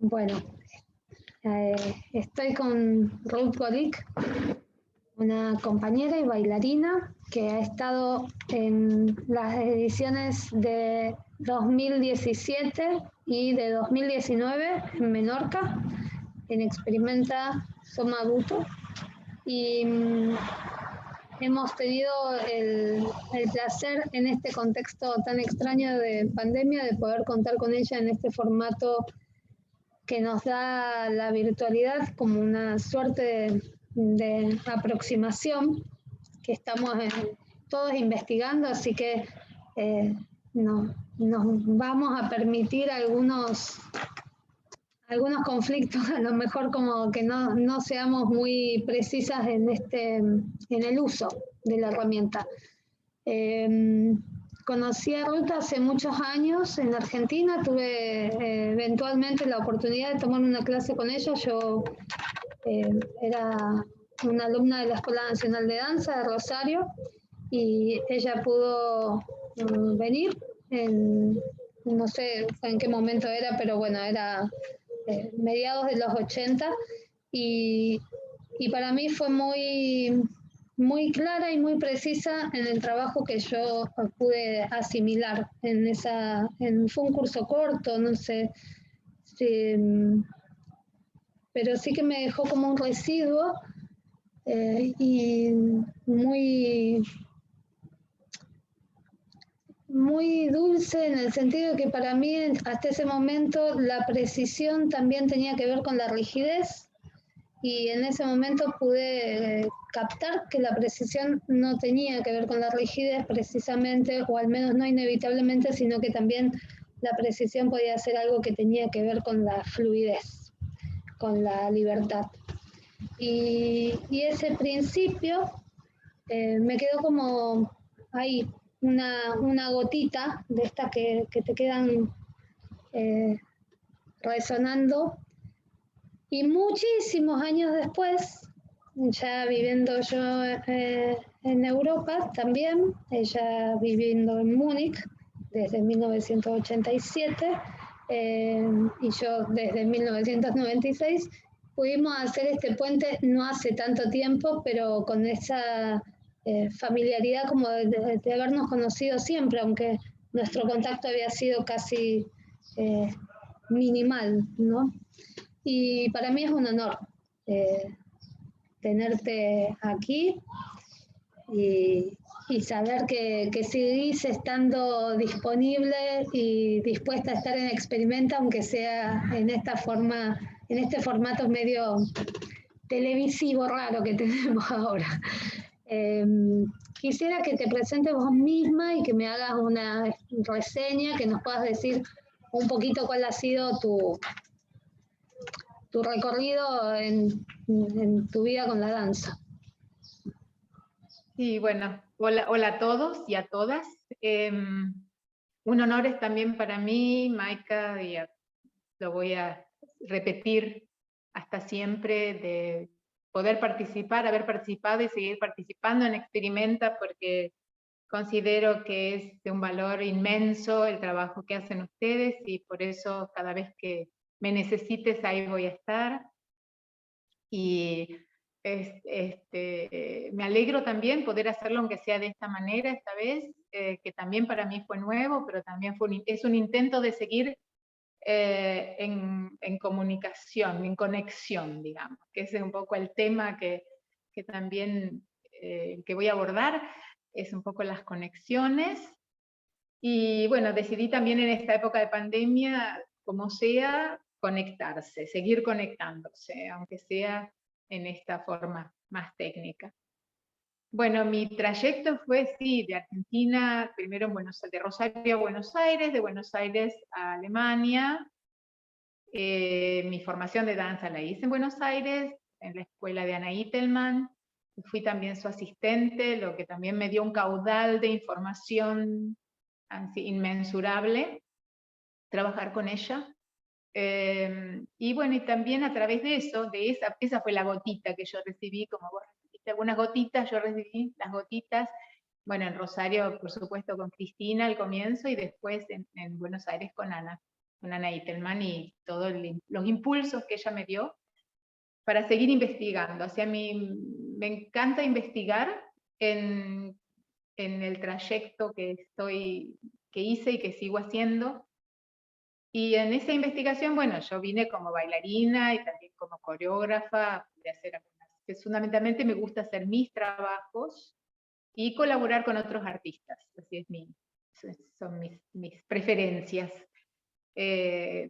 Bueno, estoy con Ruth Golick, una compañera y bailarina que ha estado en las ediciones de 2017 y de 2019 en Menorca, en Experimenta Somabuto. Y hemos tenido el placer en este contexto tan extraño de pandemia de poder contar con ella en este formato que nos da la virtualidad como una suerte de aproximación que estamos todos investigando, así que nos vamos a permitir algunos conflictos, a lo mejor como que no seamos muy precisas en el uso de la herramienta. Conocí a Ruth hace muchos años en Argentina, tuve eventualmente la oportunidad de tomar una clase con ella. Yo era una alumna de la Escuela Nacional de Danza de Rosario y ella pudo venir no sé en qué momento era, pero bueno, era mediados de los 80 y para mí fue muy clara y muy precisa en el trabajo que yo pude asimilar fue un curso corto, no sé, pero sí que me dejó como un residuo y muy dulce en el sentido de que para mí hasta ese momento la precisión también tenía que ver con la rigidez y en ese momento pude captar que la precisión no tenía que ver con la rigidez precisamente, o al menos no inevitablemente, sino que también la precisión podía ser algo que tenía que ver con la fluidez, con la libertad. Y ese principio me quedó como ahí, una gotita de estas que te quedan resonando. Y muchísimos años después, ya viviendo yo en Europa también, ella viviendo en Múnich desde 1987 y yo desde 1996, pudimos hacer este puente no hace tanto tiempo, pero con esa familiaridad como de habernos conocido siempre, aunque nuestro contacto había sido casi minimal, ¿no? Y para mí es un honor tenerte aquí y saber que seguís estando disponible y dispuesta a estar en Experimenta, aunque sea en esta forma, en este formato medio televisivo raro que tenemos ahora. Quisiera que te presentes vos misma y que me hagas una reseña, que nos puedas decir un poquito cuál ha sido tu recorrido en tu vida con la danza. Sí, bueno, hola a todos y a todas. Un honor es también para mí, Maika, y lo voy a repetir hasta siempre, de poder participar, haber participado y seguir participando en Experimenta, porque considero que es de un valor inmenso el trabajo que hacen ustedes y por eso cada vez que me necesites ahí voy a estar. Y me alegro también poder hacerlo aunque sea de esta manera esta vez, que también para mí fue nuevo, pero también es un intento de seguir en comunicación, en conexión, digamos, que ese es un poco el tema que también que voy a abordar, es un poco las conexiones. Y bueno, decidí también en esta época de pandemia, como sea, conectarse, seguir conectándose, aunque sea en esta forma más técnica. Bueno, mi trayecto fue, sí, de Argentina, primero en de Rosario a Buenos Aires, de Buenos Aires a Alemania. Mi formación de danza la hice en Buenos Aires, en la escuela de Ana Itelman. Fui también su asistente, lo que también me dio un caudal de información así, inmensurable, trabajar con ella. Y bueno, y también a través de eso, esa fue la gotita que yo recibí, como vos recibiste algunas gotitas, yo recibí las gotitas, bueno, en Rosario, por supuesto, con Cristina al comienzo, y después en Buenos Aires con Ana. con Ana Itelman y todos los impulsos que ella me dio para seguir investigando. O sea, a mí me encanta investigar en el trayecto que hice y que sigo haciendo. Y en esa investigación, bueno, yo vine como bailarina y también como coreógrafa, de hacer algunas, que fundamentalmente me gusta hacer mis trabajos y colaborar con otros artistas. Así son mis preferencias.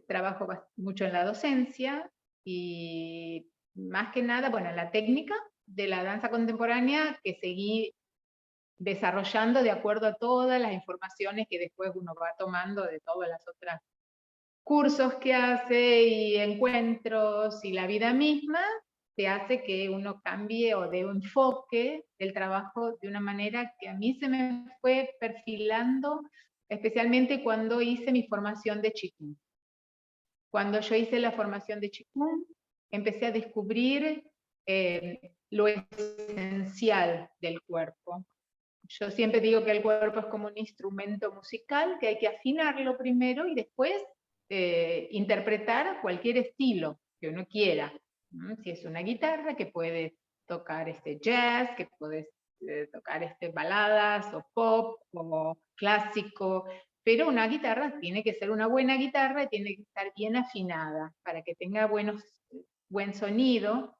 Trabajo mucho en la docencia y más que nada, bueno, en la técnica de la danza contemporánea que seguí desarrollando de acuerdo a todas las informaciones que después uno va tomando de todas las otras cursos que hace y encuentros y la vida misma, te hace que uno cambie o de enfoque el trabajo de una manera que a mí se me fue perfilando, especialmente cuando hice mi formación de Qigong. Cuando yo hice la formación de Qigong, empecé a descubrir lo esencial del cuerpo. Yo siempre digo que el cuerpo es como un instrumento musical, que hay que afinarlo primero y después interpretar cualquier estilo que uno quiera. Si es una guitarra, que puede tocar jazz, que puedes tocar baladas o pop o clásico, pero una guitarra tiene que ser una buena guitarra y tiene que estar bien afinada para que tenga buen sonido.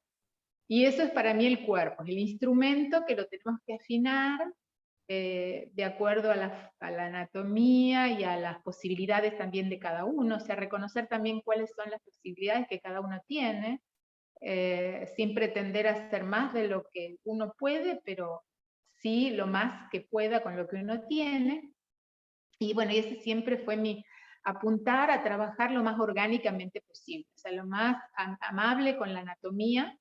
Y eso es para mí el cuerpo, el instrumento que lo tenemos que afinar de acuerdo a la anatomía y a las posibilidades también de cada uno, o sea, reconocer también cuáles son las posibilidades que cada uno tiene, sin pretender hacer más de lo que uno puede, pero sí lo más que pueda con lo que uno tiene. Y bueno, ese siempre fue apuntar a trabajar lo más orgánicamente posible, o sea, lo más amable con la anatomía.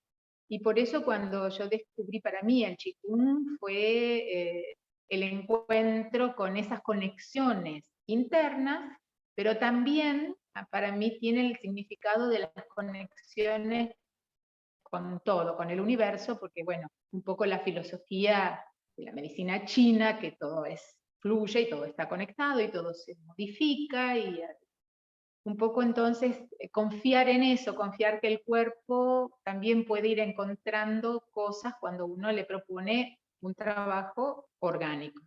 Y por eso cuando yo descubrí para mí el Qigong fue el encuentro con esas conexiones internas, pero también para mí tiene el significado de las conexiones con todo, con el universo, porque bueno, un poco la filosofía de la medicina china, que todo fluye y todo está conectado y todo se modifica y un poco entonces confiar en eso, confiar que el cuerpo también puede ir encontrando cosas cuando uno le propone un trabajo orgánico.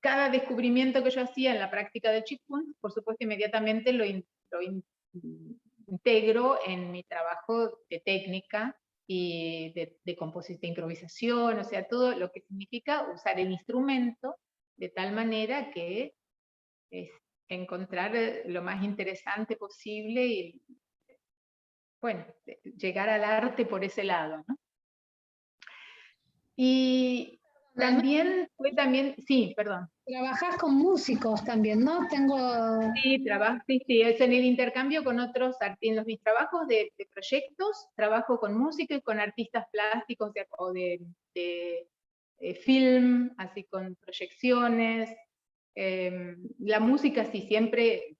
Cada descubrimiento que yo hacía en la práctica del Qigong, por supuesto inmediatamente lo integro en mi trabajo de técnica y de composición, de improvisación, o sea, todo lo que significa usar el instrumento de tal manera que encontrar lo más interesante posible y, bueno, llegar al arte por ese lado, ¿no? Y sí, perdón. Trabajás con músicos también, ¿no? Sí, es en el intercambio con otros artistas. En mis trabajos de proyectos, trabajo con músicos y con artistas plásticos o de film, así con proyecciones. La música sí, siempre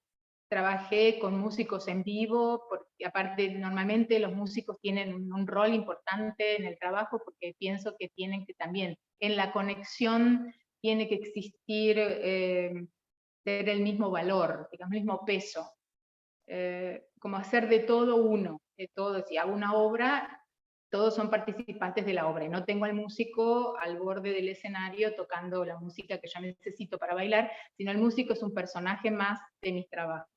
trabajé con músicos en vivo, porque aparte normalmente los músicos tienen un rol importante en el trabajo, porque pienso que tienen que también, en la conexión tiene que existir, tener el mismo valor, digamos, el mismo peso, como hacer de todo uno, de todo, si hago una obra, todos son participantes de la obra, y no tengo al músico al borde del escenario tocando la música que yo necesito para bailar, sino el músico es un personaje más de mis trabajos.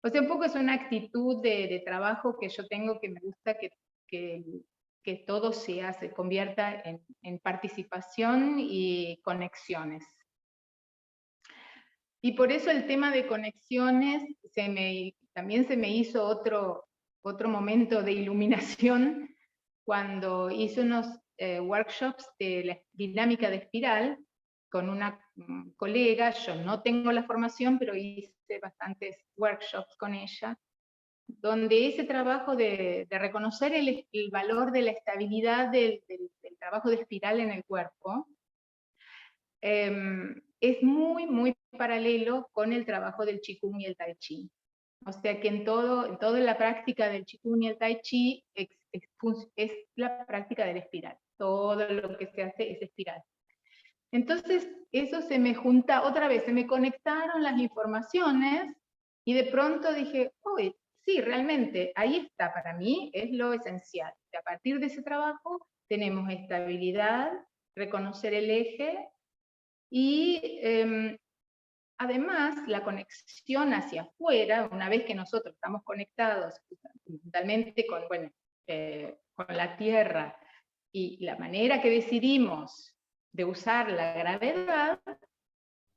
O sea, un poco es una actitud de trabajo que yo tengo, que me gusta que todo se convierta en participación y conexiones. Y por eso el tema de conexiones también se me hizo otro momento de iluminación cuando hice unos workshops de la dinámica de espiral con una colega. Yo no tengo la formación, pero hice bastantes workshops con ella, donde ese trabajo de reconocer el valor de la estabilidad del trabajo de espiral en el cuerpo, es muy, muy paralelo con el trabajo del Qigong y el Tai Chi. O sea que en toda la práctica del Qigong y el Tai Chi es la práctica del espiral. Todo lo que se hace es espiral. Entonces, eso se me junta, otra vez, se me conectaron las informaciones y de pronto dije, uy, sí, realmente, ahí está, para mí es lo esencial. A partir de ese trabajo tenemos estabilidad, reconocer el eje y además la conexión hacia afuera, una vez que nosotros estamos conectados fundamentalmente con, bueno, con la Tierra y la manera que decidimos de usar la gravedad,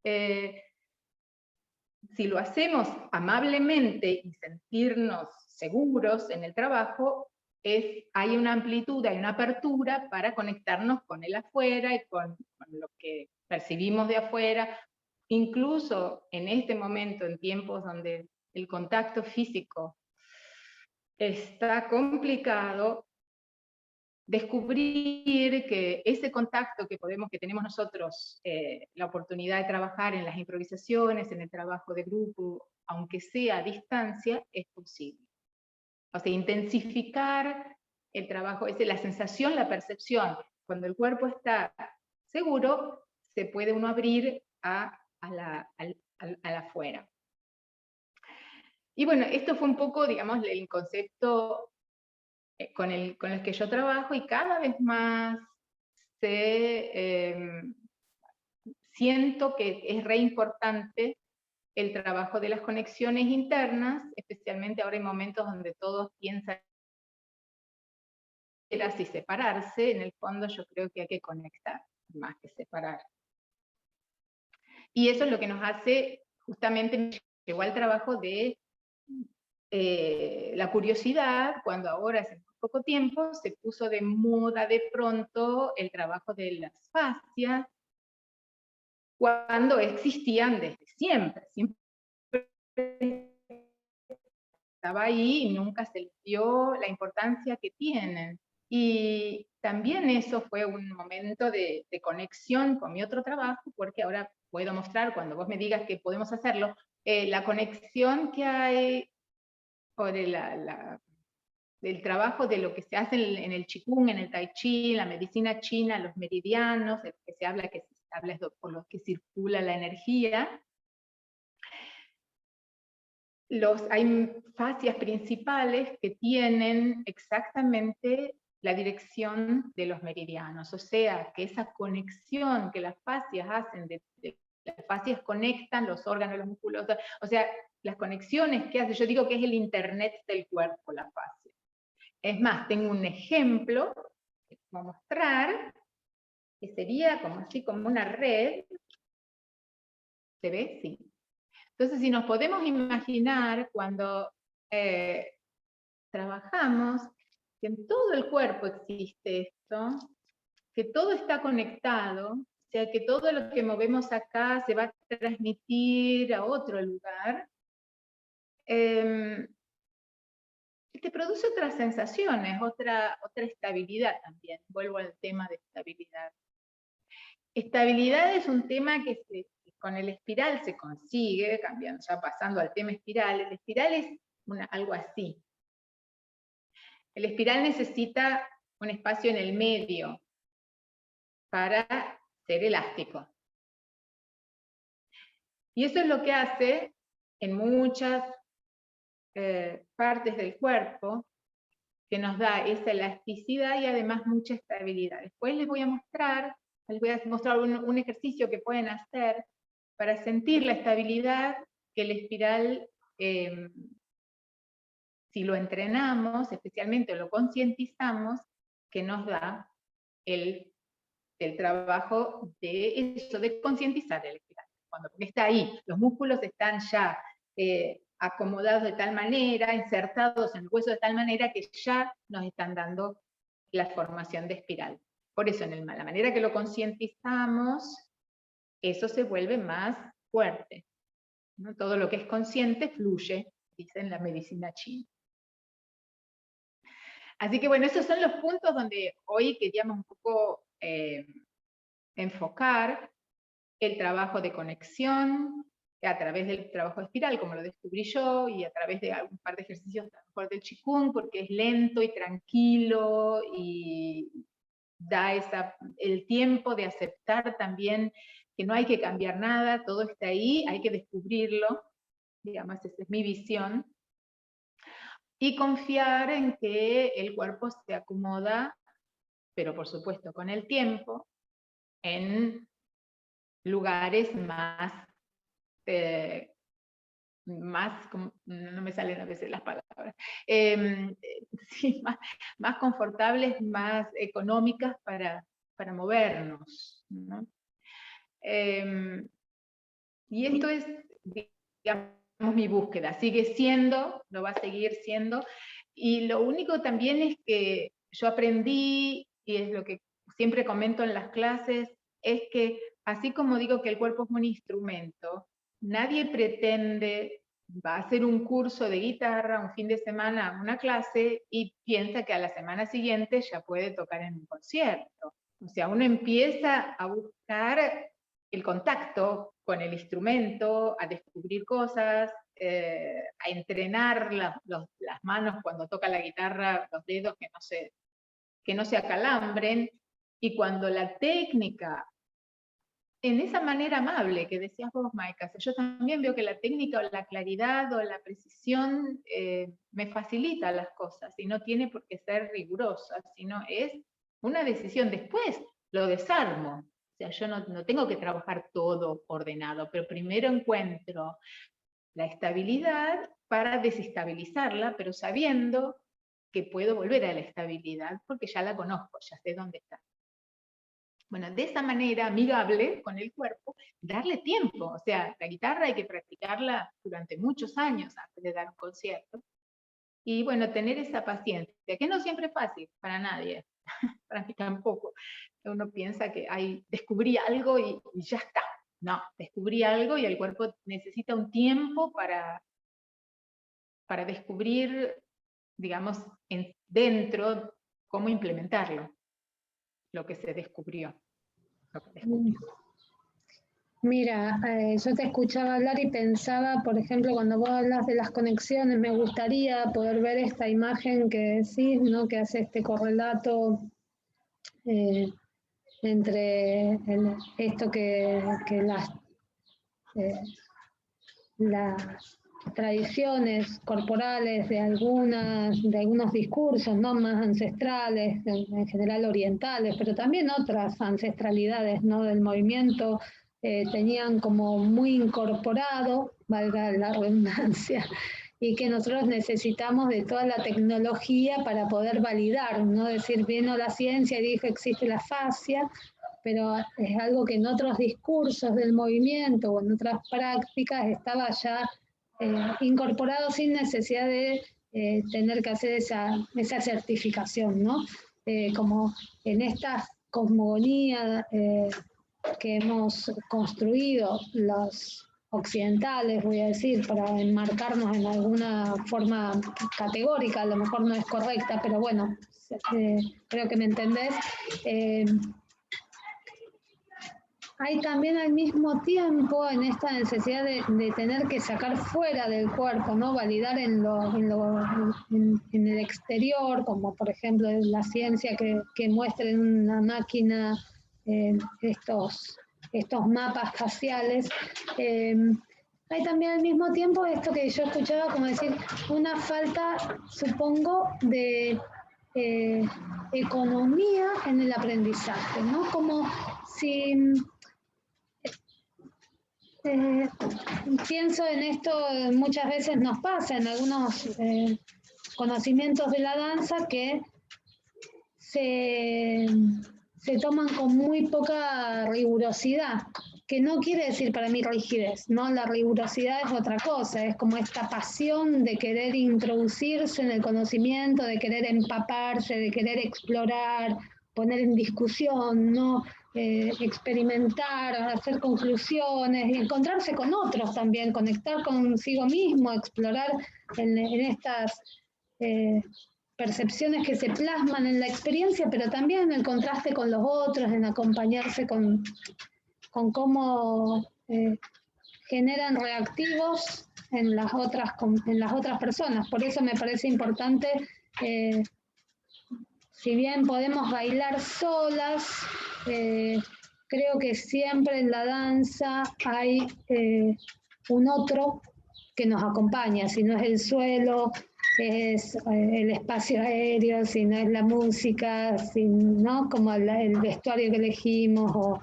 si lo hacemos amablemente y sentirnos seguros en el trabajo, hay una amplitud, hay una apertura para conectarnos con el afuera y con lo que percibimos de afuera, incluso en este momento, en tiempos donde el contacto físico está complicado, descubrir que ese contacto que tenemos nosotros, la oportunidad de trabajar en las improvisaciones, en el trabajo de grupo, aunque sea a distancia, es posible. O sea, intensificar el trabajo, es la sensación, la percepción. Cuando el cuerpo está seguro, se puede uno abrir a la afuera. Y bueno, esto fue un poco, digamos, el concepto con el que yo trabajo, y cada vez más siento que es re importante el trabajo de las conexiones internas, especialmente ahora en momentos donde todos piensan y separarse. En el fondo yo creo que hay que conectar más que separar. Y eso es lo que nos hace, justamente llegó al trabajo de la curiosidad, cuando ahora hace poco tiempo se puso de moda de pronto el trabajo de las fascias, cuando existían desde siempre. Siempre estaba ahí y nunca se les dio la importancia que tienen. Y también eso fue un momento de conexión con mi otro trabajo, porque ahora puedo mostrar, cuando vos me digas que podemos hacerlo, la conexión que hay por el trabajo de lo que se hace en el Qigong, en el Tai Chi, en la medicina china, los meridianos, el que se habla es por los que circula la energía. Hay fascias principales que tienen exactamente la dirección de los meridianos, o sea, que esa conexión que las fascias hacen, las fascias conectan los órganos, los músculos, o sea, las conexiones que hace, yo digo que es el internet del cuerpo, la fascia. Es más, tengo un ejemplo que voy a mostrar, que sería como así, como una red. ¿Se ve? Sí. Entonces, si nos podemos imaginar cuando trabajamos, que en todo el cuerpo existe esto, que todo está conectado, o sea, que todo lo que movemos acá se va a transmitir a otro lugar, te produce otras sensaciones, otra estabilidad también. Vuelvo al tema de estabilidad. Estabilidad es un tema que con el espiral se consigue, cambiando, ya pasando al tema espiral. El espiral es algo así. El espiral necesita un espacio en el medio para ser elástico. Y eso es lo que hace en muchas partes del cuerpo, que nos da esa elasticidad y además mucha estabilidad. Después les voy a mostrar un ejercicio que pueden hacer para sentir la estabilidad que el espiral, si lo entrenamos, especialmente lo concientizamos, que nos da el trabajo de eso, de concientizar el espiral. Porque está ahí, los músculos están ya acomodados de tal manera, insertados en el hueso de tal manera que ya nos están dando la formación de espiral. Por eso, la manera que lo concientizamos, eso se vuelve más fuerte, ¿no? Todo lo que es consciente fluye, dice en la medicina china. Así que bueno, esos son los puntos donde hoy queríamos un poco enfocar el trabajo de conexión a través del trabajo de espiral, como lo descubrí yo, y a través de un par de ejercicios del Qigong, porque es lento y tranquilo y da el tiempo de aceptar también que no hay que cambiar nada, todo está ahí, hay que descubrirlo, digamos, esa es mi visión, y confiar en que el cuerpo se acomoda, pero por supuesto con el tiempo, en lugares más, no me salen a veces las palabras, sí, más confortables, más económicas para movernos, ¿no? Y esto es, digamos, mi búsqueda, sigue siendo, lo va a seguir siendo, y lo único también es que yo aprendí, y es lo que siempre comento en las clases, es que así como digo que el cuerpo es un instrumento, nadie pretende, va a hacer un curso de guitarra un fin de semana, una clase, y piensa que a la semana siguiente ya puede tocar en un concierto. O sea, uno empieza a buscar el contacto con el instrumento, a descubrir cosas, a entrenar las manos cuando toca la guitarra, los dedos que no se acalambren, y cuando la técnica, en esa manera amable que decías vos, Maika, yo también veo que la técnica o la claridad o la precisión me facilita las cosas, y no tiene por qué ser rigurosa, sino es una decisión. Después lo desarmo. O sea, yo no tengo que trabajar todo ordenado, pero primero encuentro la estabilidad para desestabilizarla, pero sabiendo que puedo volver a la estabilidad porque ya la conozco, ya sé dónde está. Bueno, de esa manera amigable con el cuerpo, darle tiempo. O sea, la guitarra hay que practicarla durante muchos años antes de dar un concierto. Y bueno, tener esa paciencia, que no siempre es fácil para nadie, para mí tampoco. Uno piensa que descubrí algo y ya está. No, descubrí algo y el cuerpo necesita un tiempo para descubrir, digamos, dentro cómo implementarlo, lo que se descubrió. Mira, yo te escuchaba hablar y pensaba, por ejemplo, cuando vos hablas de las conexiones, me gustaría poder ver esta imagen que decís, ¿no? Que hace este correlato entre esto que las tradiciones corporales de algunos discursos, ¿no? Más ancestrales, en general orientales, pero también otras ancestralidades, ¿no? Del movimiento, tenían como muy incorporado, valga la redundancia, y que nosotros necesitamos de toda la tecnología para poder validar, ¿no? Decir, vino la ciencia y dijo existe la fascia, pero es algo que en otros discursos del movimiento o en otras prácticas estaba ya incorporado sin necesidad de tener que hacer esa certificación, ¿no? Como en esta cosmogonía que hemos construido los occidentales, voy a decir, para enmarcarnos en alguna forma categórica, a lo mejor no es correcta, pero bueno, creo que me entendés. Hay también al mismo tiempo en esta necesidad de tener que sacar fuera del cuerpo, ¿no? Validar en el exterior, como por ejemplo la ciencia que muestra en una máquina estos mapas faciales. Hay también al mismo tiempo esto que yo escuchaba como decir, una falta, supongo, de economía en el aprendizaje, ¿no? Como si... pienso en esto, muchas veces nos pasa en algunos conocimientos de la danza que se toman con muy poca rigurosidad, que no quiere decir para mí rigidez, ¿no? La rigurosidad es otra cosa, es como esta pasión de querer introducirse en el conocimiento, de querer empaparse, de querer explorar, poner en discusión, ¿no? Experimentar, hacer conclusiones, y encontrarse con otros también, conectar consigo mismo, explorar en estas percepciones que se plasman en la experiencia, pero también en el contraste con los otros, en acompañarse con cómo generan reactivos en las otras personas. Por eso me parece importante si bien podemos bailar solas, creo que siempre en la danza hay un otro que nos acompaña, si no es el suelo, es el espacio aéreo, si no es la música, si no como el vestuario que elegimos o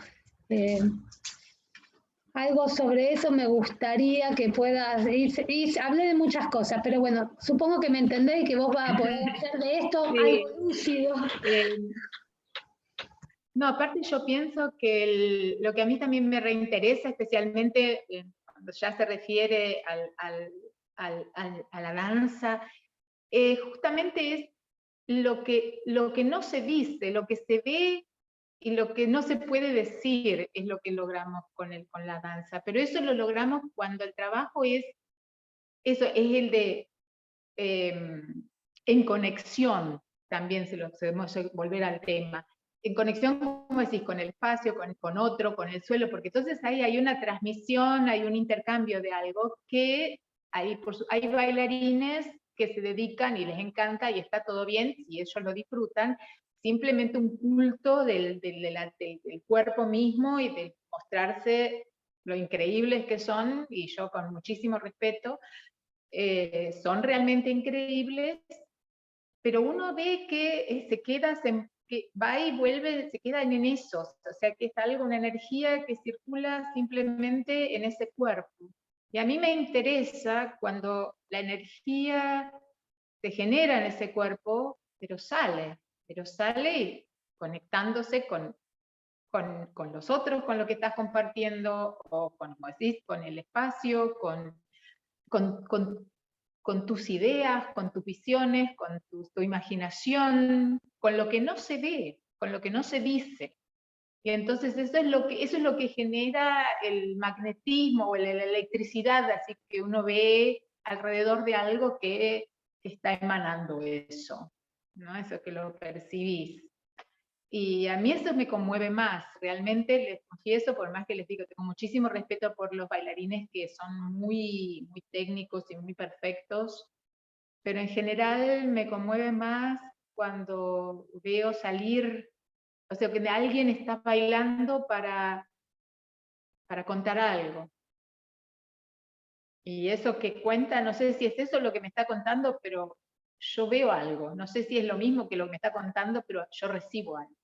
algo sobre eso me gustaría que puedas y hablé de muchas cosas, pero bueno, supongo que me entendés y que vos vas a poder hacer de esto Sí. algo lúcido. No, aparte yo pienso que lo que a mí también me reinteresa, especialmente cuando ya se refiere a la danza, justamente es lo que no se dice, lo que se ve y lo que no se puede decir es lo que logramos con la danza. Pero eso lo logramos cuando el trabajo es el de en conexión, también se lo podemos volver al tema. En conexión, como decís, con el espacio, con otro, con el suelo, porque entonces ahí hay una transmisión, hay un intercambio de algo que hay bailarines que se dedican y les encanta y está todo bien, si ellos lo disfrutan, simplemente un culto del cuerpo mismo y de mostrarse lo increíbles que son, y yo con muchísimo respeto, son realmente increíbles, pero uno ve que se queda, que va y vuelve, se quedan en eso, o sea que es algo, una energía que circula simplemente en ese cuerpo. Y a mí me interesa cuando la energía se genera en ese cuerpo, pero sale conectándose con los otros, con lo que estás compartiendo, o como decís, con el espacio, con, con tus ideas, con tus visiones, con tu imaginación, con lo que no se ve, con lo que no se dice. Y entonces eso es lo que genera el magnetismo o la electricidad, así que uno ve alrededor de algo que está emanando eso, ¿no? Eso que lo percibís. Y a mí eso me conmueve más, realmente les confieso, por más que les digo, tengo muchísimo respeto por los bailarines que son muy, muy técnicos y muy perfectos, pero en general me conmueve más cuando veo salir, o sea, que alguien está bailando para contar algo. Y eso que cuenta, no sé si es eso lo que me está contando, pero yo veo algo. No sé si es lo mismo que lo que me está contando, pero yo recibo algo.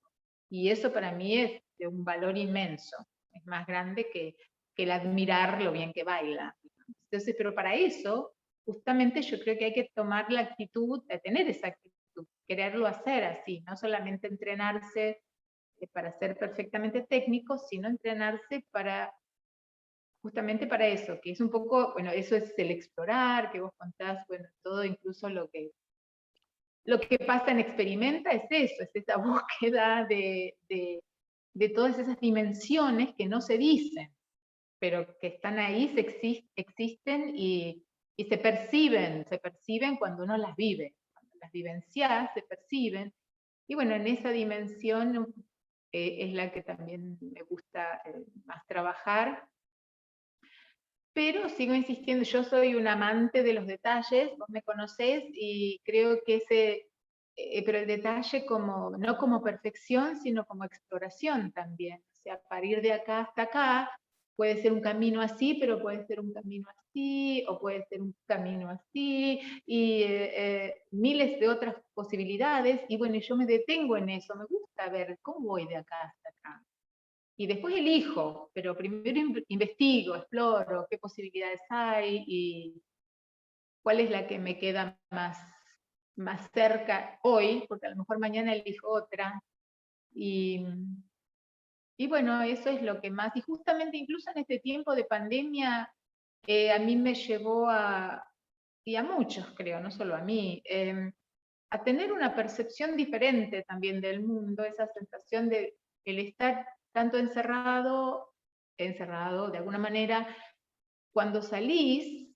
Y eso para mí es de un valor inmenso. Es más grande que el admirar lo bien que baila. Entonces, pero para eso, justamente yo creo que hay que tomar la actitud de tener esa actitud, quererlo hacer así, no solamente entrenarse para ser perfectamente técnico, sino entrenarse para justamente para eso, que es un poco, bueno, eso es el explorar, que vos contás, bueno, todo incluso lo que pasa en Experimenta es eso, es esa búsqueda de todas esas dimensiones que no se dicen, pero que están ahí, existen y se perciben cuando uno las vive, cuando las vivencias se perciben, y bueno, en esa dimensión es la que también me gusta más trabajar, pero sigo insistiendo, yo soy un amante de los detalles, vos me conocés y creo que pero el detalle no como perfección, sino como exploración también. O sea, para ir de acá hasta acá, puede ser un camino así, pero puede ser un camino así, o puede ser un camino así, y miles de otras posibilidades, y bueno, yo me detengo en eso, me gusta ver cómo voy de acá hasta acá. Y después elijo, pero primero investigo, exploro qué posibilidades hay y cuál es la que me queda más cerca hoy, porque a lo mejor mañana elijo otra. Y bueno, eso es lo que más, y justamente incluso en este tiempo de pandemia, a mí me llevó y a muchos creo, no solo a mí, a tener una percepción diferente también del mundo, esa sensación de el estar tanto encerrado de alguna manera, cuando salís,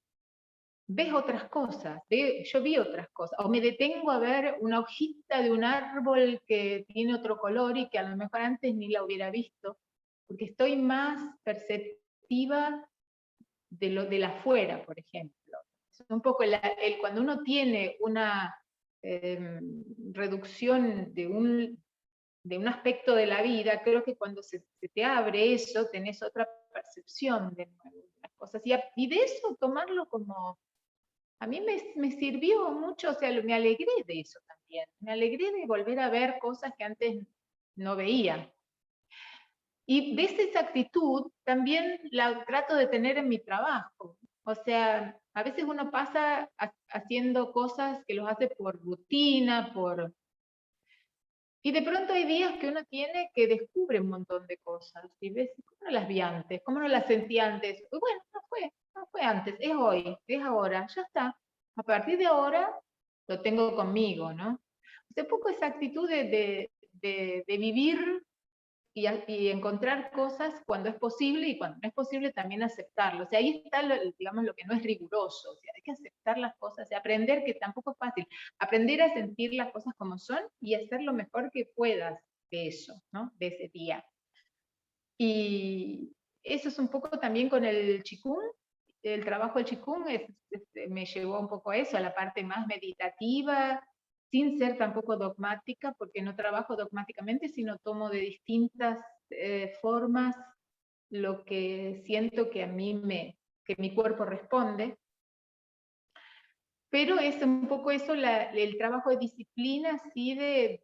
ves otras cosas, yo vi otras cosas, o me detengo a ver una hojita de un árbol que tiene otro color y que a lo mejor antes ni la hubiera visto, porque estoy más perceptiva de la afuera, por ejemplo. Es un poco cuando uno tiene reducción de un aspecto de la vida, creo que cuando se te abre eso, tenés otra percepción de nuevo de las cosas. Y de eso tomarlo como... A mí me sirvió mucho, o sea, me alegré de eso también. Me alegré de volver a ver cosas que antes no veía. Y de esa actitud también la trato de tener en mi trabajo. O sea, a veces uno pasa haciendo cosas que los hace por rutina, y de pronto hay días que uno tiene que descubre un montón de cosas. Y ves, ¿cómo no las vi antes? ¿Cómo no las sentí antes? Y bueno, no fue antes, es hoy, es ahora, ya está. A partir de ahora lo tengo conmigo, ¿no? O sea, un poco esa actitud de vivir y encontrar cosas cuando es posible, y cuando no es posible también aceptarlo. O sea, ahí está, digamos, lo que no es riguroso. O sea, hay que aceptar las cosas y aprender, que tampoco es fácil, aprender a sentir las cosas como son y hacer lo mejor que puedas de eso, ¿no? De ese día. Y eso es un poco también con el Qigong. El trabajo del Qigong me llevó un poco a eso, a la parte más meditativa, sin ser tampoco dogmática, porque no trabajo dogmáticamente, sino tomo de distintas formas lo que siento que que mi cuerpo responde. Pero es un poco eso, el trabajo de disciplina, así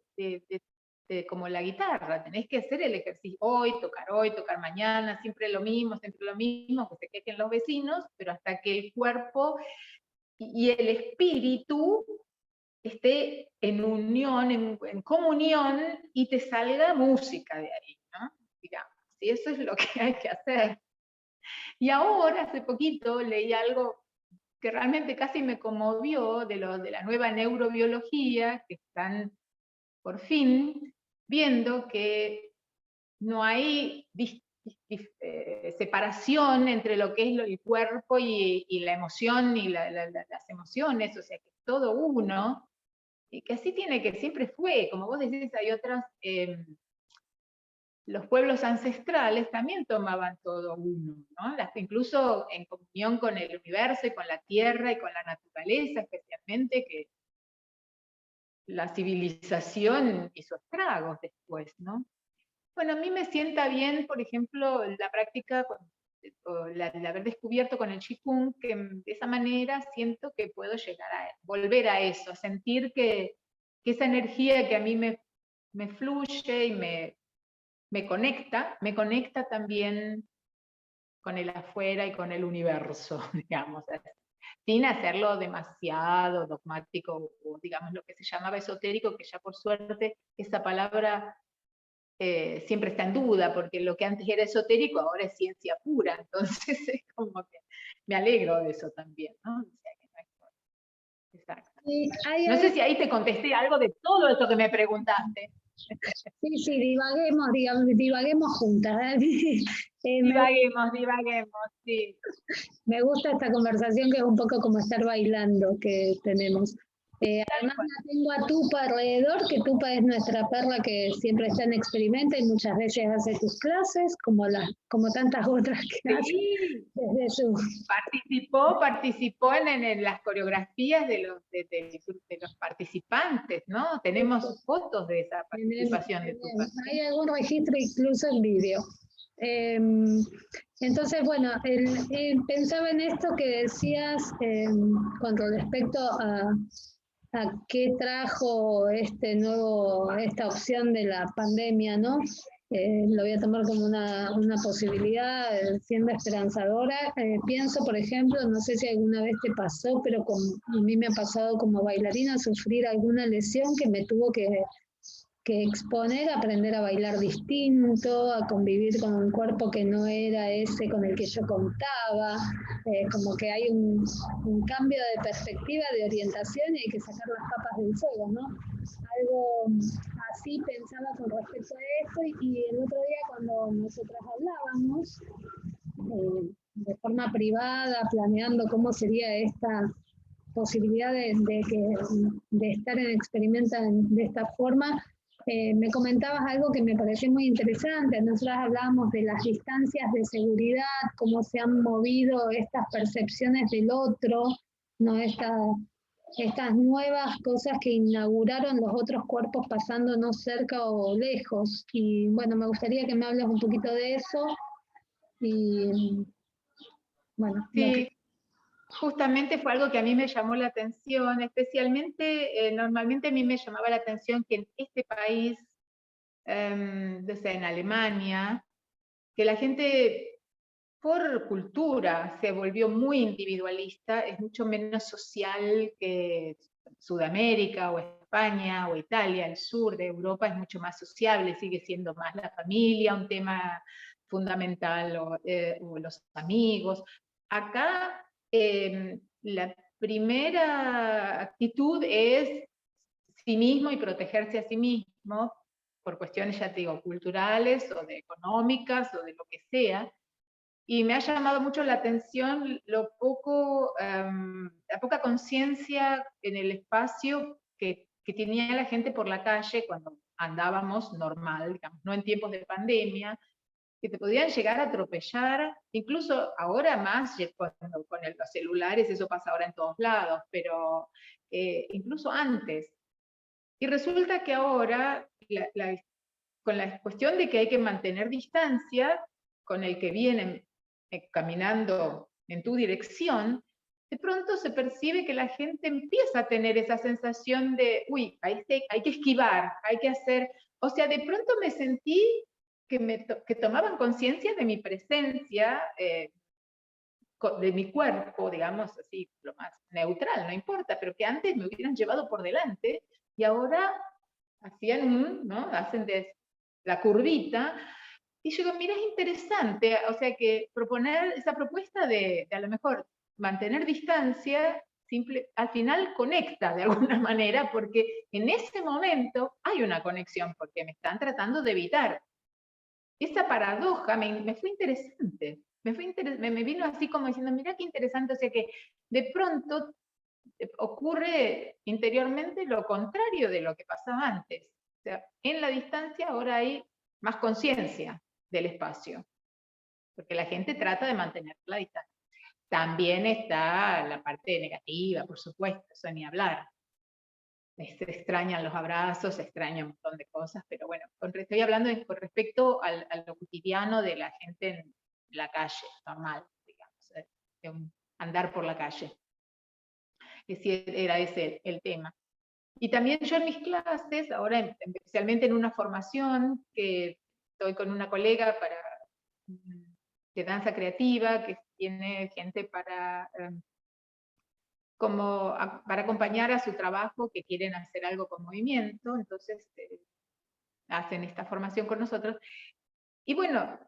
como la guitarra. Tenés que hacer el ejercicio hoy, tocar mañana, siempre lo mismo, que se quejen los vecinos, pero hasta que el cuerpo y el espíritu esté en unión, en comunión, y te salga música de ahí, ¿no? Digamos, y eso es lo que hay que hacer. Y ahora, hace poquito, leí algo que realmente casi me conmovió de la nueva neurobiología, que están por fin viendo que no hay separación entre lo que es el cuerpo y la emoción y las emociones, o sea, que es todo uno, y que así siempre fue. Como vos decís, hay otras, los pueblos ancestrales también tomaban todo uno, ¿no? Incluso en comunión con el universo y con la tierra y con la naturaleza, especialmente, que la civilización hizo estragos después, ¿no? Bueno, a mí me sienta bien, por ejemplo, la práctica, el haber descubierto con el Qigong, que de esa manera siento que puedo llegar a volver a eso, a sentir que esa energía que a mí me fluye y me conecta también con el afuera y con el universo, digamos, sin hacerlo demasiado dogmático, o digamos lo que se llamaba esotérico, que ya por suerte esa palabra siempre está en duda, porque lo que antes era esotérico ahora es ciencia pura, entonces es como que me alegro de eso también, ¿no? O sea, que no es... Exacto. No sé si ahí te contesté algo de todo esto que me preguntaste. Sí, divaguemos juntas. Divaguemos, sí. Me gusta esta conversación, que es un poco como estar bailando que tenemos. Además la tengo a Tupa alrededor, que Tupa es nuestra perla que siempre está en Experimenta y muchas veces hace sus clases, como tantas otras que hace desde su... Participó en las coreografías de los participantes, ¿no? Tenemos fotos de esa participación de Tupa. Hay algún registro incluso en vídeo. Entonces, bueno, pensaba en esto que decías con respecto a qué trajo esta opción de la pandemia, ¿no? Lo voy a tomar como una posibilidad, siendo esperanzadora. Pienso, por ejemplo, no sé si alguna vez te pasó, pero a mí me ha pasado como bailarina sufrir alguna lesión que me tuvo que exponer a aprender a bailar distinto, a convivir con un cuerpo que no era ese con el que yo contaba, como que hay un cambio de perspectiva, de orientación, y hay que sacar las papas del fuego, ¿no? Algo así pensaba con respecto a esto, y el otro día cuando nosotras hablábamos, de forma privada, planeando cómo sería esta posibilidad de estar en Experimenta de esta forma, me comentabas algo que me pareció muy interesante. Nosotros hablábamos de las distancias de seguridad, cómo se han movido estas percepciones del otro, ¿no? estas nuevas cosas que inauguraron los otros cuerpos pasándonos cerca o lejos. Y bueno, me gustaría que me hables un poquito de eso. Y bueno, Sí, justamente fue algo que a mí me llamó la atención, especialmente, normalmente a mí me llamaba la atención que en este país, en Alemania, que la gente por cultura se volvió muy individualista, es mucho menos social que Sudamérica o España o Italia, el sur de Europa es mucho más sociable, sigue siendo más la familia un tema fundamental o los amigos. Acá la primera actitud es sí mismo y protegerse a sí mismo por cuestiones, ya te digo, culturales o de económicas o de lo que sea. Y me ha llamado mucho la atención lo poco, la poca conciencia en el espacio que tenía la gente por la calle cuando andábamos normal, digamos, no en tiempos de pandemia, que te podían llegar a atropellar, incluso ahora más, cuando con los celulares, eso pasa ahora en todos lados, pero incluso antes. Y resulta que ahora, con la cuestión de que hay que mantener distancia con el que viene caminando en tu dirección, de pronto se percibe que la gente empieza a tener esa sensación de, uy, hay que esquivar, hay que hacer, o sea, de pronto me sentí que tomaban conciencia de mi presencia, de mi cuerpo, digamos así, lo más neutral, no importa, pero que antes me hubieran llevado por delante y ahora hacían, ¿no? Hacen la curvita. Y yo digo, mira, es interesante, o sea que proponer esa propuesta de a lo mejor mantener distancia, al final conecta de alguna manera, porque en ese momento hay una conexión, porque me están tratando de evitar. Esa paradoja me fue interesante, me vino así como diciendo, mira qué interesante, o sea que de pronto ocurre interiormente lo contrario de lo que pasaba antes. O sea, en la distancia ahora hay más conciencia del espacio, porque la gente trata de mantener la distancia. También está la parte negativa, por supuesto, eso ni hablar. Se extrañan los abrazos, se extraña un montón de cosas, pero bueno, estoy hablando con respecto a lo cotidiano de la gente en la calle, normal, digamos, de andar por la calle. Era ese el tema. Y también yo en mis clases, ahora especialmente en una formación que estoy con una colega de danza creativa, que tiene gente para acompañar a su trabajo, que quieren hacer algo con movimiento, entonces hacen esta formación con nosotros. Y bueno,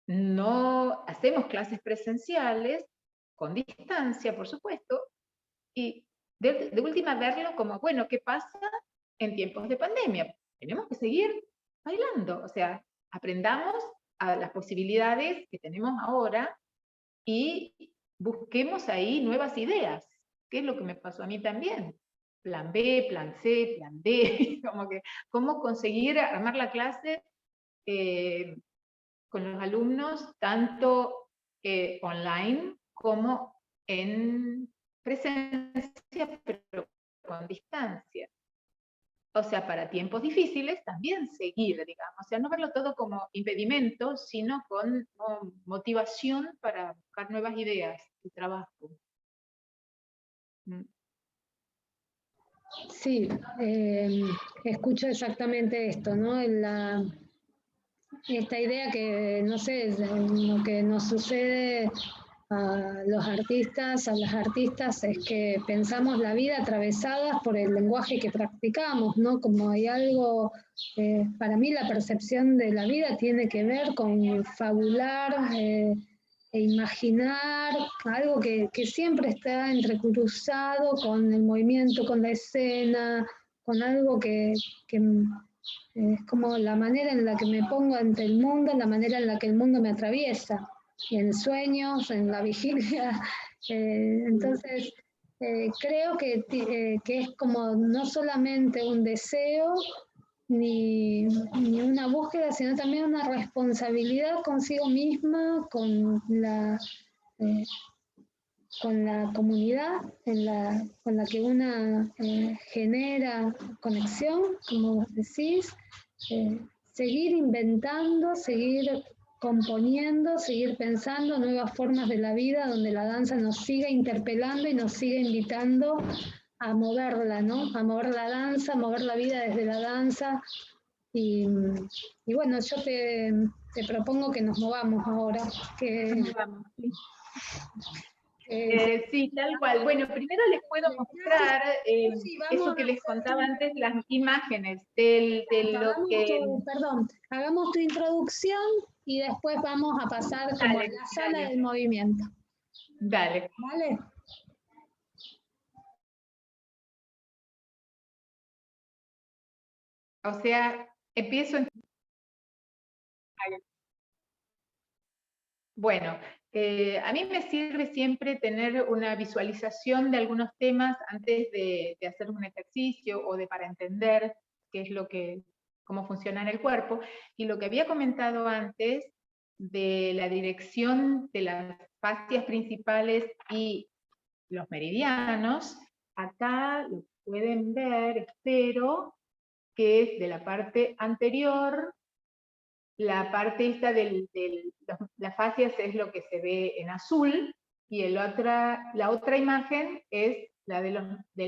no hacemos clases presenciales, con distancia, por supuesto, y de última verlo como, bueno, ¿qué pasa en tiempos de pandemia? Tenemos que seguir bailando, o sea, aprendamos a las posibilidades que tenemos ahora y busquemos ahí nuevas ideas, que es lo que me pasó a mí también. Plan B, plan C, plan D, como que cómo conseguir armar la clase con los alumnos, tanto online como en presencia, pero con distancia. O sea, para tiempos difíciles también seguir, digamos, o sea, no verlo todo como impedimento, sino con motivación para buscar nuevas ideas de trabajo. Sí, escucho exactamente esto, ¿no? Esta idea que, no sé, lo que nos sucede a los artistas, a las artistas, es que pensamos la vida atravesadas por el lenguaje que practicamos, ¿no? Como hay algo, para mí la percepción de la vida tiene que ver con fabular e imaginar algo que siempre está entrecruzado con el movimiento, con la escena, con algo que es como la manera en la que me pongo ante el mundo, la manera en la que el mundo me atraviesa, en sueños, en la vigilia. Entonces, creo que es como no solamente un deseo ni una búsqueda, sino también una responsabilidad consigo misma, eh, con la comunidad con la que una genera conexión, como vos decís, seguir inventando, seguir componiendo, seguir pensando nuevas formas de la vida donde la danza nos siga interpelando y nos siga invitando a moverla, ¿no? A mover la danza, a mover la vida desde la danza. Y bueno, yo te propongo que nos movamos ahora. Nos vamos, sí. Sí, tal cual. Bueno, primero les puedo mostrar eso que les contaba antes, las imágenes de lo que... Perdón, hagamos tu introducción y después vamos a pasar como a la sala del movimiento. Dale. ¿Vale? O sea, empiezo en... Bueno, a mí me sirve siempre tener una visualización de algunos temas antes de hacer un ejercicio o para entender qué es cómo funciona en el cuerpo. Y lo que había comentado antes de la dirección de las fascias principales y los meridianos, acá lo pueden ver, espero, que es de la parte anterior. La parte esta las fascias es lo que se ve en azul, y la otra imagen es la de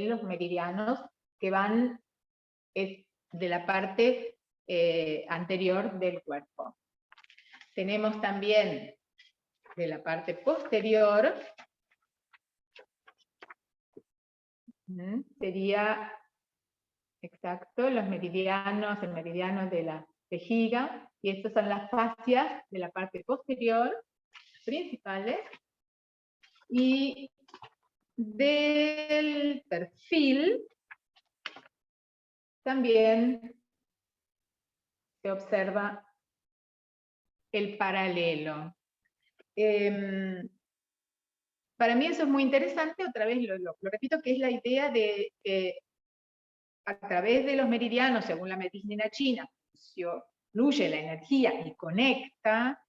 los meridianos, que van de la parte anterior del cuerpo. Tenemos también de la parte posterior, sería, exacto, los meridianos, el meridiano de la vejiga, y estas son las fascias de la parte posterior, principales, y del perfil también se observa el paralelo. Para mí eso es muy interesante, otra vez lo repito, que es la idea de a través de los meridianos, según la medicina china, fluye la energía y conecta.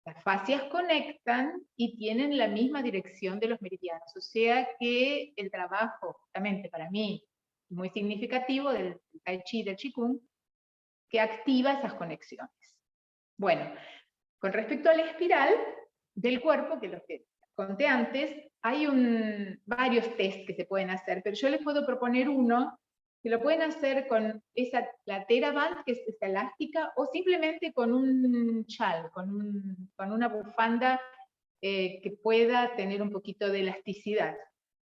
Las fascias conectan y tienen la misma dirección de los meridianos. O sea que el trabajo, justamente para mí, muy significativo del Tai Chi, del Qigong, que activa esas conexiones. Bueno, con respecto a la espiral del cuerpo, que los que conté antes, hay varios test que se pueden hacer, pero yo les puedo proponer uno que lo pueden hacer con la TheraBand, que es esta elástica, o simplemente con un chal, con una bufanda que pueda tener un poquito de elasticidad.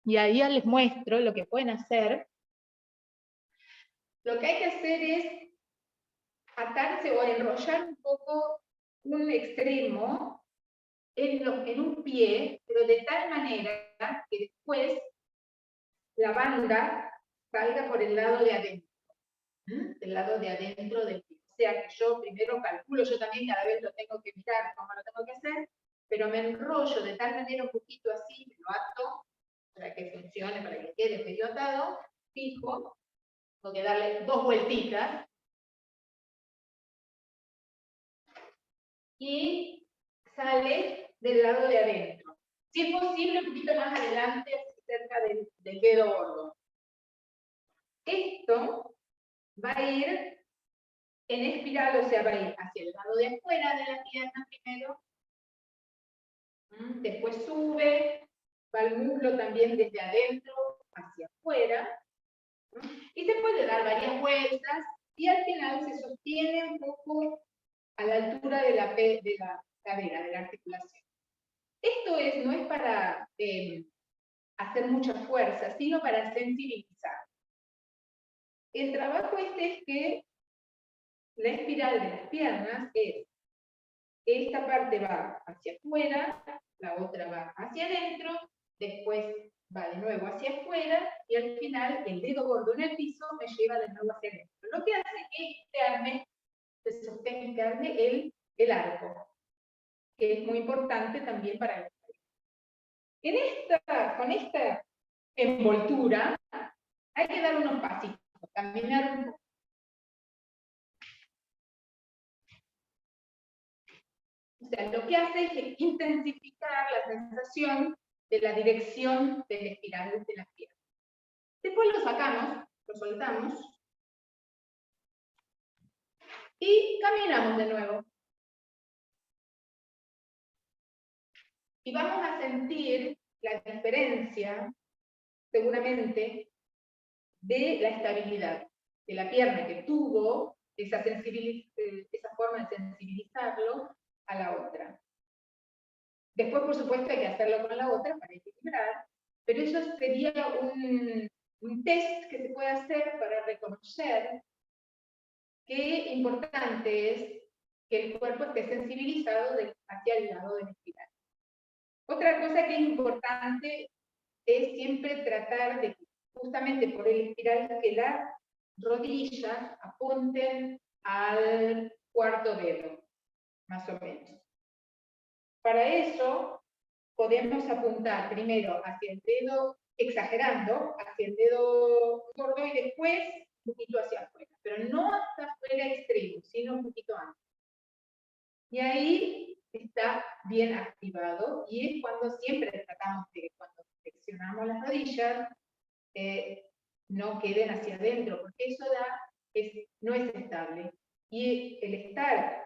Y ahí ya les muestro lo que pueden hacer. Lo que hay que hacer es atarse o enrollar un poco un extremo en un pie, pero de tal manera que después la banda salga por el lado de adentro, del lado de adentro del pie. O sea que yo primero calculo, yo también cada vez lo tengo que mirar cómo lo tengo que hacer, pero me enrollo de tal manera un poquito así, me lo ato para que funcione, para que quede medio atado, fijo, tengo que darle 2 vueltitas, y sale del lado de adentro. Si es posible, un poquito más adelante, cerca del dedo gordo. Esto va a ir en espiral, o sea, va a ir hacia el lado de afuera de la pierna primero, después sube, va el muslo también desde adentro hacia afuera, y se puede dar varias vueltas, y al final se sostiene un poco a la altura de la cadera, de la articulación. Esto no es para hacer mucha fuerza, sino para sensibilizar. El trabajo es que la espiral de las piernas es, esta parte va hacia afuera, la otra va hacia adentro, después va de nuevo hacia afuera, y al final el dedo gordo en el piso me lleva de nuevo hacia adentro. Lo que hace que se sostenga el arco, que es muy importante también para el con esta envoltura hay que dar unos pasitos, caminar un poco. O sea, lo que hace es intensificar la sensación de la dirección del espiral de las piernas. Después lo sacamos, lo soltamos y caminamos de nuevo. Y vamos a sentir la diferencia, seguramente, de la estabilidad de la pierna que tuvo esa forma de sensibilizarlo a la otra. Después, por supuesto, hay que hacerlo con la otra para equilibrar, pero eso sería un test que se puede hacer para reconocer qué importante es que el cuerpo esté sensibilizado hacia el lado del espiral. Otra cosa que es importante es siempre tratar de, justamente por el espiral, que las rodillas apunten al cuarto dedo, más o menos. Para eso podemos apuntar primero hacia el dedo, exagerando, hacia el dedo gordo y después un poquito hacia afuera, pero no hasta afuera extremo, sino un poquito antes. Y ahí está bien activado y es cuando siempre tratamos de que cuando flexionamos las rodillas no queden hacia adentro, porque eso no es estable. Y el estar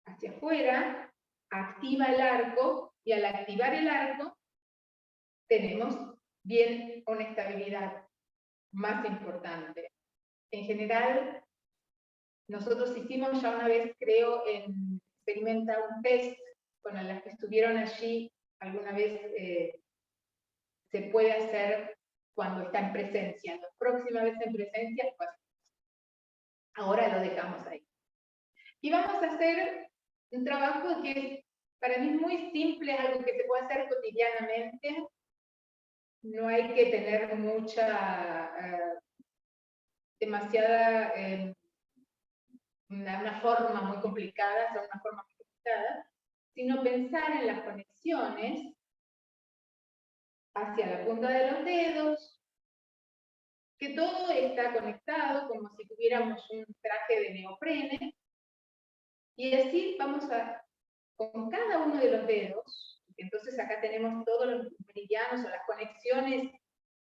hacia afuera activa el arco, y al activar el arco tenemos bien una estabilidad más importante. En general, nosotros hicimos ya una vez, creo, en Experimenta un test con las que estuvieron allí, alguna vez se puede hacer cuando está en presencia. La próxima vez en presencia, pues ahora lo dejamos ahí. Y vamos a hacer un trabajo que para mí es muy simple, es algo que se puede hacer cotidianamente. No hay que tener demasiada, una forma muy complicada, hacer una forma muy complicada, sino pensar en las conexiones hacia la punta de los dedos, que todo está conectado como si tuviéramos un traje de neoprene, y así vamos con cada uno de los dedos, entonces acá tenemos todos los meridianos o las conexiones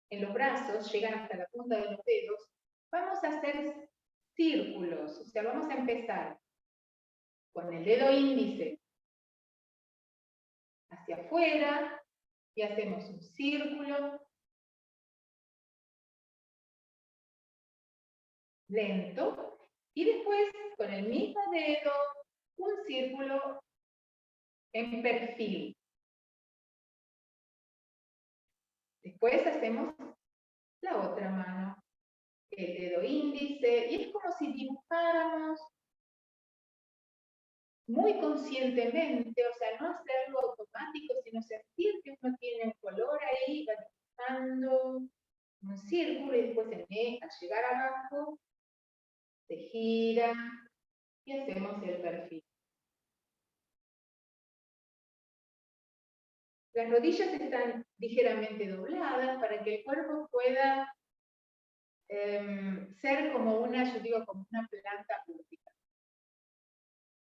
en los brazos, llegan hasta la punta de los dedos, vamos a hacer círculos, o sea, vamos a empezar con el dedo índice hacia afuera, y hacemos un círculo lento, y después con el mismo dedo, un círculo en perfil. Después hacemos la otra mano, el dedo índice, y es como si dibujáramos muy conscientemente, o sea, no hacerlo automático, sino sentir que uno tiene un color ahí, va dibujando un círculo, y después al llegar abajo, se gira y hacemos el perfil. Las rodillas están ligeramente dobladas para que el cuerpo pueda ser como yo digo, como una planta pública.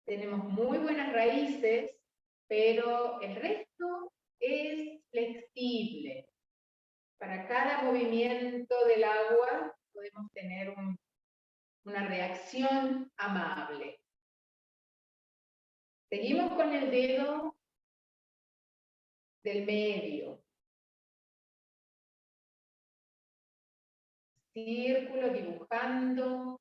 Tenemos muy buenas raíces, pero el resto es flexible. Para cada movimiento del agua podemos tener una reacción amable. Seguimos con el dedo del medio. Círculo dibujando.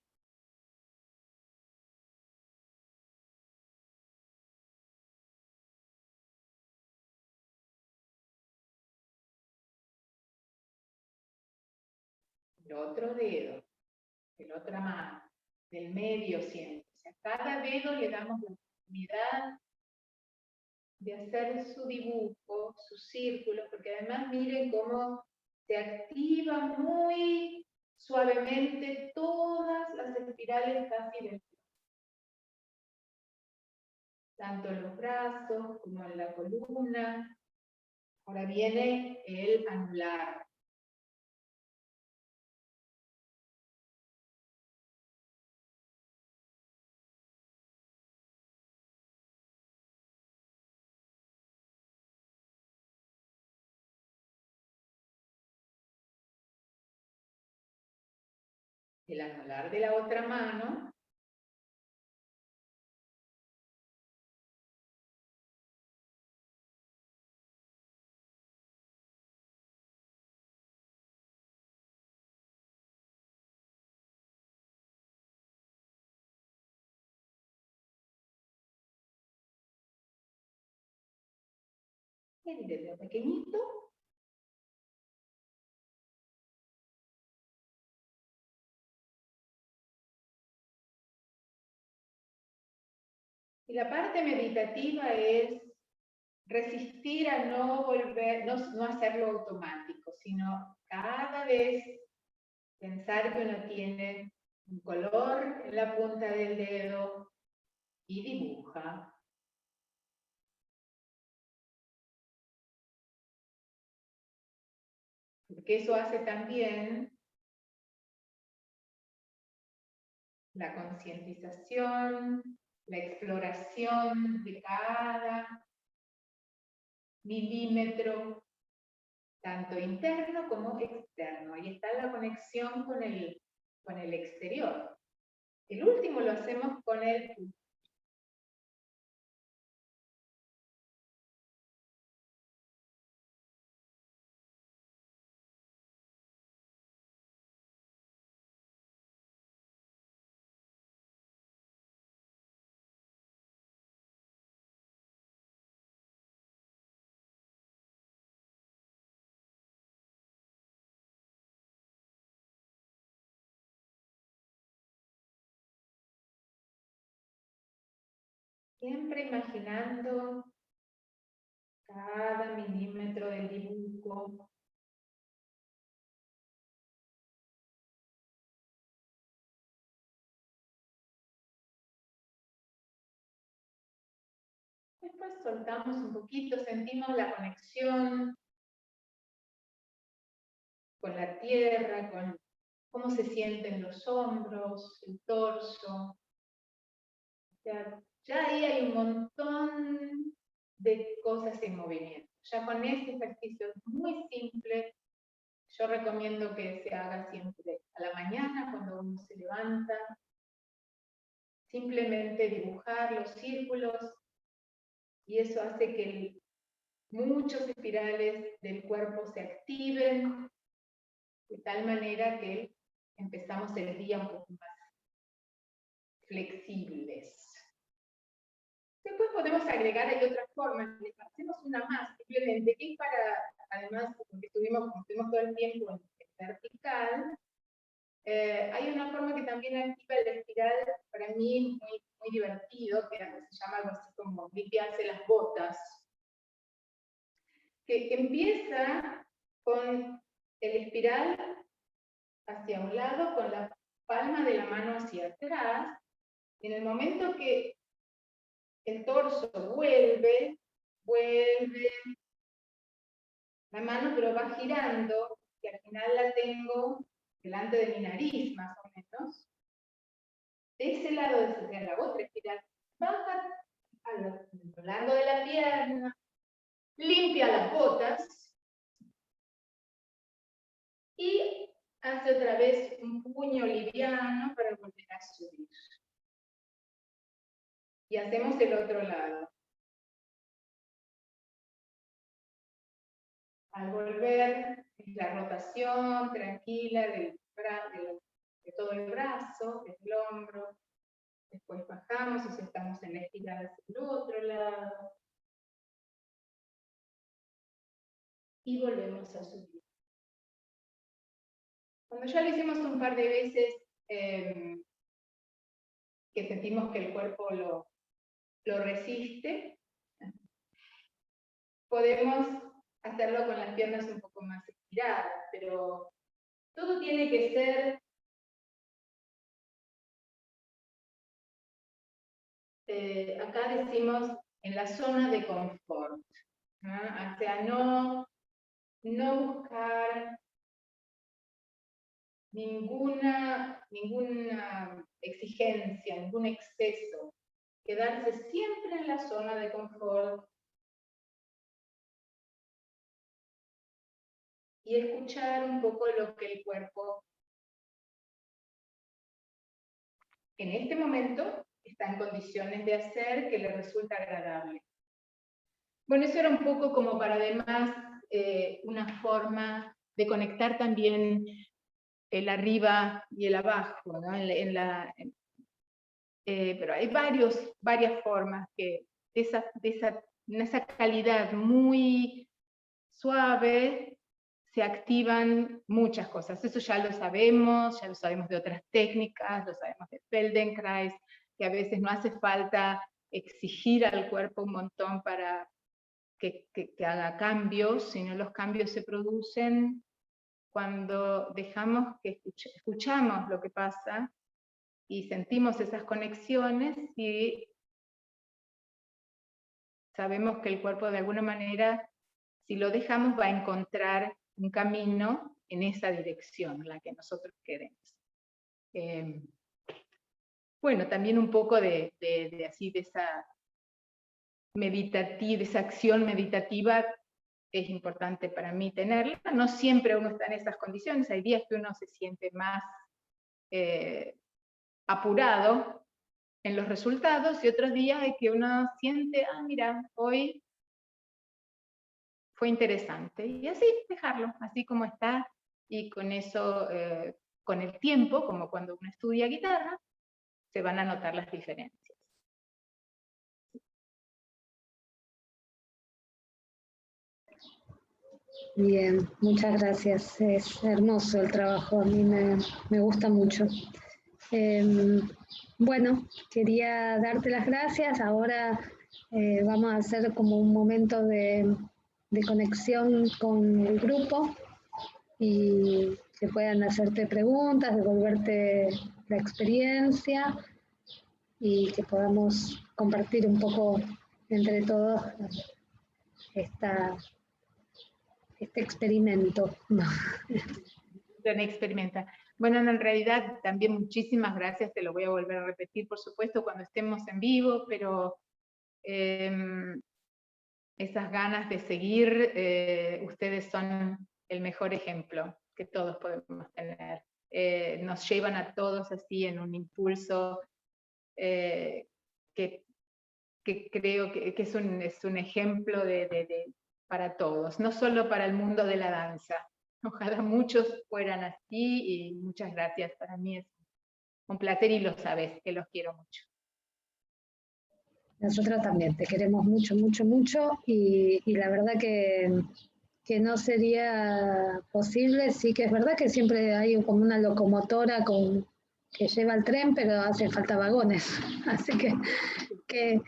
El otro dedo, de la otra mano, del medio siempre. O sea, a cada dedo le damos la oportunidad de hacer su dibujo, su círculo, porque además miren cómo se activa muy suavemente todas las espirales casi del cuerpo. Tanto en los brazos como en la columna. Ahora viene el anular. el anular de la otra mano. El dedo pequeñito. Y la parte meditativa es resistir a no volver, no hacerlo automático, sino cada vez pensar que uno tiene un color en la punta del dedo y dibuja. Porque eso hace también la concientización, la exploración de cada milímetro, tanto interno como externo. Ahí está la conexión con el exterior. El último lo hacemos con el pulso. Siempre imaginando cada milímetro del dibujo. Después soltamos un poquito, sentimos la conexión con la tierra, con cómo se sienten los hombros, el torso. O sea, ya ahí hay un montón de cosas en movimiento. Ya con este ejercicio muy simple, yo recomiendo que se haga siempre a la mañana cuando uno se levanta. Simplemente dibujar los círculos y eso hace que muchos espirales del cuerpo se activen de tal manera que empezamos el día un poco más flexibles. Después podemos agregar, hay otras formas, hacemos una más, simplemente, que es para, además, porque estuvimos todo el tiempo en vertical, hay una forma que también activa el espiral, para mí muy, muy divertido, que se llama algo así como limpiarse las botas, que empieza con el espiral hacia un lado, con la palma de la mano hacia atrás. En el momento que el torso vuelve, la mano pero va girando, y al final la tengo delante de mi nariz, más o menos. De ese lado de la otra espiral, baja a lo largo de la pierna, limpia las botas, y hace otra vez un puño liviano para volver a subir. Y hacemos el otro lado. Al volver, la rotación tranquila de todo el brazo, del hombro. Después bajamos y si estamos en la espiral hacia el otro lado. Y volvemos a subir. Cuando ya lo hicimos un par de veces, que sentimos que el cuerpo lo resiste, podemos hacerlo con las piernas un poco más estiradas, pero todo tiene que ser acá decimos en la zona de confort, ¿no? O sea, no buscar ninguna exigencia, ningún exceso, quedarse siempre en la zona de confort y escuchar un poco lo que el cuerpo en este momento está en condiciones de hacer que le resulta agradable. Bueno, eso era un poco como para además una forma de conectar también el arriba y el abajo, ¿no? Pero hay varias formas que en esa calidad muy suave se activan muchas cosas. Eso ya lo sabemos de otras técnicas, lo sabemos de Feldenkrais, que a veces no hace falta exigir al cuerpo un montón para que haga cambios, sino los cambios se producen cuando dejamos que escuchamos lo que pasa y sentimos esas conexiones y sabemos que el cuerpo de alguna manera, si lo dejamos, va a encontrar un camino en esa dirección, la que nosotros queremos. Bueno, también un poco de esa acción meditativa es importante para mí tenerla. No siempre uno está en esas condiciones, hay días que uno se siente más apurado en los resultados y otros días hay que uno siente, mira, hoy fue interesante. Y así dejarlo, así como está, y con eso, con el tiempo, como cuando uno estudia guitarra, se van a notar las diferencias. Bien, muchas gracias. Es hermoso el trabajo, a mí me gusta mucho. Bueno, quería darte las gracias. Ahora vamos a hacer como un momento de conexión con el grupo y que puedan hacerte preguntas, devolverte la experiencia y que podamos compartir un poco entre todos este experimento. Experimenta. Bueno, en realidad también muchísimas gracias, te lo voy a volver a repetir, por supuesto, cuando estemos en vivo, pero esas ganas de seguir, ustedes son el mejor ejemplo que todos podemos tener. Nos llevan a todos así en un impulso que creo que es un ejemplo para todos, no solo para el mundo de la danza. Ojalá muchos fueran así y muchas gracias. Para mí es un placer y lo sabes, que los quiero mucho. Nosotros también te queremos mucho, mucho, mucho y la verdad que no sería posible. Sí que es verdad que siempre hay como una locomotora que lleva el tren, pero hace falta vagones. Así que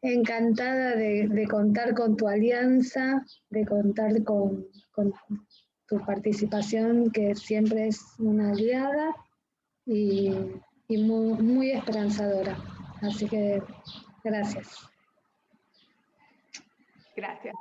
encantada de contar con tu alianza, de contar con tu participación, que siempre es una aliada y muy, muy esperanzadora. Así que gracias. Gracias.